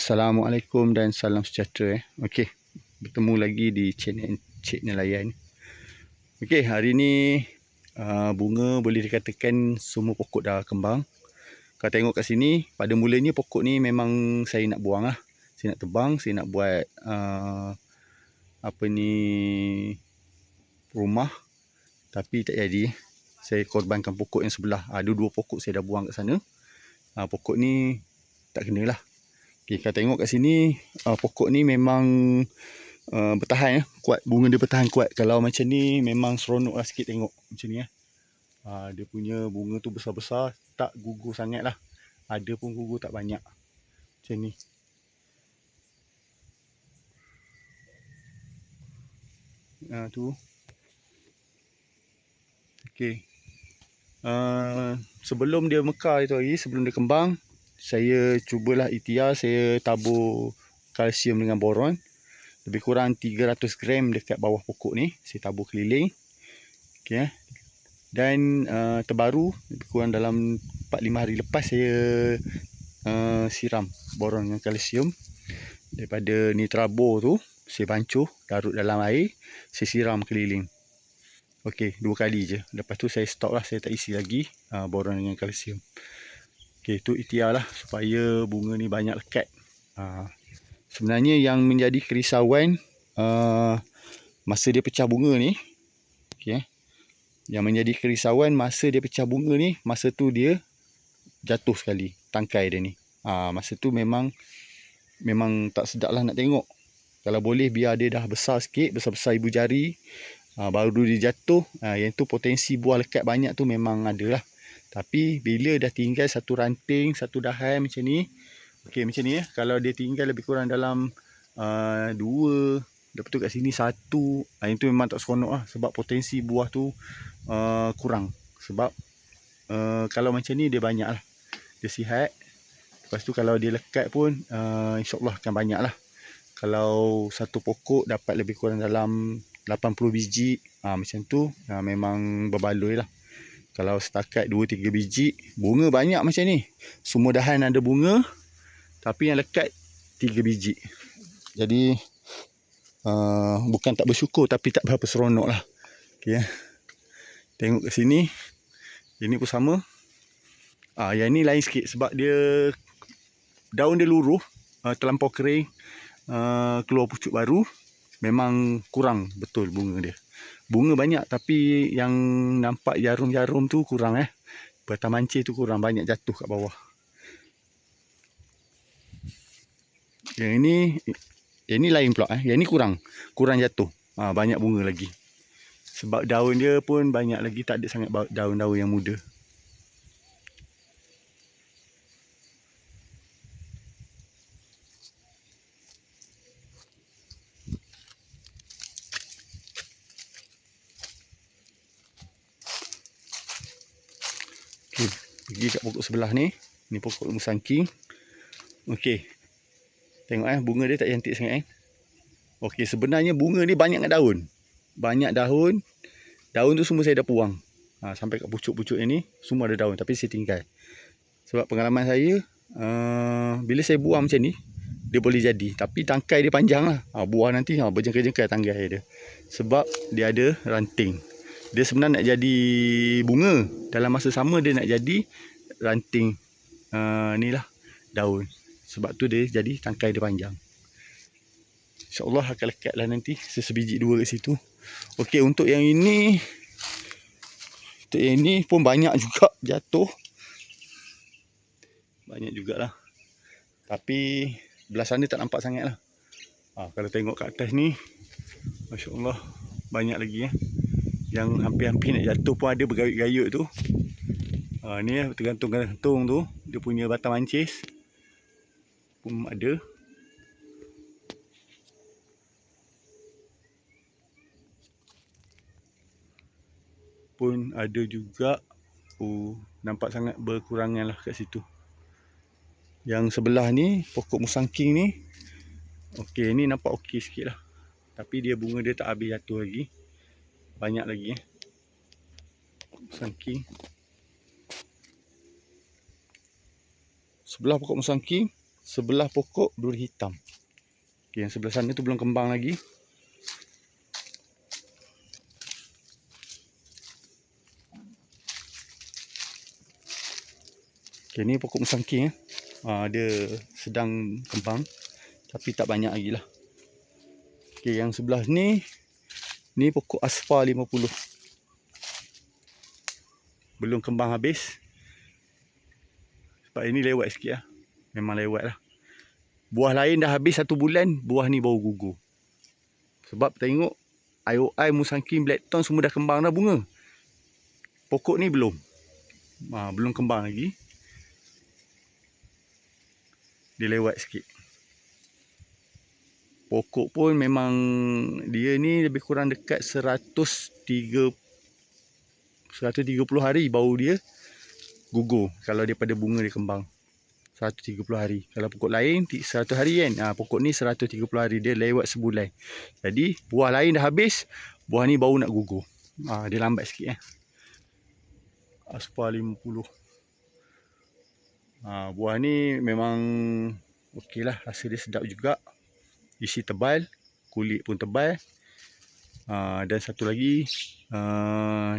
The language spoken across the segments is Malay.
Assalamualaikum dan salam sejahtera. Okey, bertemu lagi di channel Cik Nelayan. Okey, hari ni bunga boleh dikatakan semua pokok dah kembang. Kalau tengok kat sini, pada mulanya pokok ni memang saya nak buang lah. Saya nak tebang, saya nak buat rumah, tapi tak jadi. Saya korbankan pokok yang sebelah. Ada dua pokok saya dah buang kat sana. Pokok ni tak kena lah. Okay, kalau tengok kat sini, pokok ni memang bertahan, kuat. Bunga dia bertahan kuat. Kalau macam ni memang seronok lah sikit tengok macam ni. Dia punya bunga tu besar-besar, tak gugur sangat lah. Ada pun gugur tak banyak. Macam ni. Tu. Okay. Sebelum dia mekar itu hari, sebelum dia kembang, saya cubalah ikhtiar, saya tabur kalsium dengan boron. Lebih kurang 300 gram dekat bawah pokok ni. Saya tabur keliling. Okay. Dan terbaru, lebih kurang dalam 4-5 hari lepas saya siram boron dengan kalsium. Daripada nitrabor tu, saya bancuh, larut dalam air, saya siram keliling. Okey, 2 kali je. Lepas tu saya stop lah, saya tak isi lagi boron dengan kalsium. Okey, tu ikhtiar lah supaya bunga ni banyak lekat. Sebenarnya yang menjadi kerisauan masa dia pecah bunga ni, okey, yang menjadi kerisauan masa dia pecah bunga ni, masa tu dia jatuh sekali tangkai dia ni. Masa tu memang tak sedap lah nak tengok. Kalau boleh biar dia dah besar sikit, besar-besar ibu jari, baru dia jatuh. Yang tu potensi buah lekat banyak tu memang ada lah. Tapi bila dah tinggal satu ranting, satu dahan macam ni, okey macam ni kalau dia tinggal lebih kurang dalam 2, lepas tu kat sini 1, yang tu memang tak seronok lah. Sebab potensi buah tu kurang. Sebab kalau macam ni dia banyak lah, dia sihat. Lepas tu kalau dia lekat pun insyaAllah akan banyak lah. Kalau satu pokok dapat lebih kurang dalam 80 biji, macam tu memang berbaloi lah. Kalau setakat 2-3 biji, bunga banyak macam ni, semua dahan ada bunga, tapi yang lekat 3 biji. Jadi bukan tak bersyukur, tapi tak berapa seronok lah. Okay. Tengok ke sini, ini pun sama. Yang ni lain sikit sebab dia daun dia luruh, terlampau kering, keluar pucuk baru. Memang kurang betul bunga dia. Bunga banyak tapi yang nampak jarum-jarum tu kurang. Batang mancir tu kurang, banyak jatuh kat bawah. Yang ini lain pula. Yang ni kurang jatuh. Banyak bunga lagi. Sebab daun dia pun banyak lagi, tak ada sangat daun-daun yang muda. Okey, pergi kat pokok sebelah ni. Ni pokok musangking. Okey. Tengok bunga dia tak cantik sangat Okey, sebenarnya bunga ni banyak kat daun. Banyak daun. Daun tu semua saya dah buang. Sampai kat pucuk-pucuk ni semua ada daun, tapi saya tinggal. Sebab pengalaman saya, bila saya buang macam ni, dia boleh jadi. Tapi tangkai dia panjang lah. Buah nanti berjengkal-jengkal tangkai dia. Sebab dia ada ranting. Dia sebenarnya nak jadi bunga. Dalam masa sama dia nak jadi ranting ni lah, daun. Sebab tu dia jadi tangkai dia panjang. InsyaAllah akan lekat lah nanti. Sebiji 2 kat situ. Okey, untuk yang ini, pun banyak juga jatuh. Banyak jugalah. Tapi belah sana tak nampak sangat lah. Kalau tengok kat atas ni, Masya Allah, banyak lagi yang hampir-hampir nak jatuh pun ada, bergayut-gayut tu. Ni tergantung-gantung tu, dia punya batang mancis pun ada. Pun ada juga. Nampak sangat berkurangan lah kat situ. Yang sebelah ni, pokok musangking ni, okey, ni nampak okey sikit lah. Tapi dia bunga dia tak habis jatuh lagi. Banyak lagi musangking. Sebelah pokok musangking sebelah pokok duri hitam. Okay, yang sebelah sana tu belum kembang lagi. Okay, ni pokok musangking. Dia sedang kembang, tapi tak banyak lagi lah. Okay, yang sebelah ni pokok aspa 50. Belum kembang habis. Sebab ini lewat sikit lah. Memang lewat lah. Buah lain dah habis 1 bulan, buah ni baru gugur. Sebab tengok IOI, musangking, blackthorn semua dah kembang dah bunga. Pokok ni belum. Belum kembang lagi. Dia lewat sikit. Pokok pun memang dia ni lebih kurang dekat 130 hari baru dia gugur. Kalau daripada bunga dia kembang 130 hari. Kalau pokok lain 100 hari kan. Pokok ni 130 hari, dia lewat sebulan. Jadi buah lain dah habis, buah ni baru nak gugur. Dia lambat sikit Aspa 50. Buah ni memang okey lah, rasa dia sedap juga. Isi tebal, kulit pun tebal. Dan satu lagi,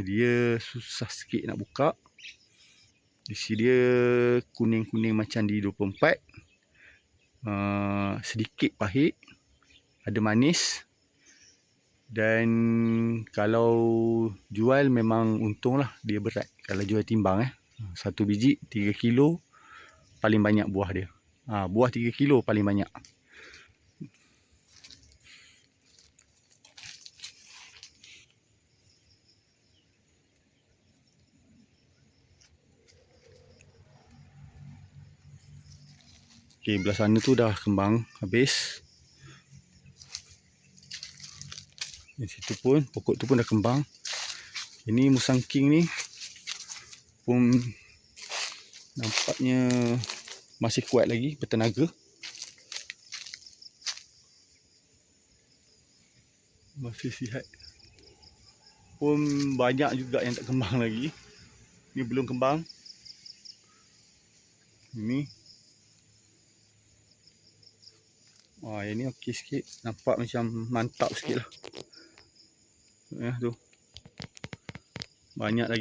dia susah sikit nak buka. Isi dia kuning-kuning macam di 24. Sedikit pahit, ada manis. Dan kalau jual memang untung lah, dia berat. Kalau jual timbang satu biji 3 kilo paling banyak buah dia. Buah 3 kilo paling banyak. Okay, belah sana tu dah kembang habis. Di situ pun, pokok tu pun dah kembang. Ini musangking ni pun nampaknya masih kuat lagi, bertenaga. Masih sihat. Pun banyak juga yang tak kembang lagi. Ni belum kembang. Ini. Yang ni okey sikit. Nampak macam mantap sikit lah. Tu. Banyak lagi.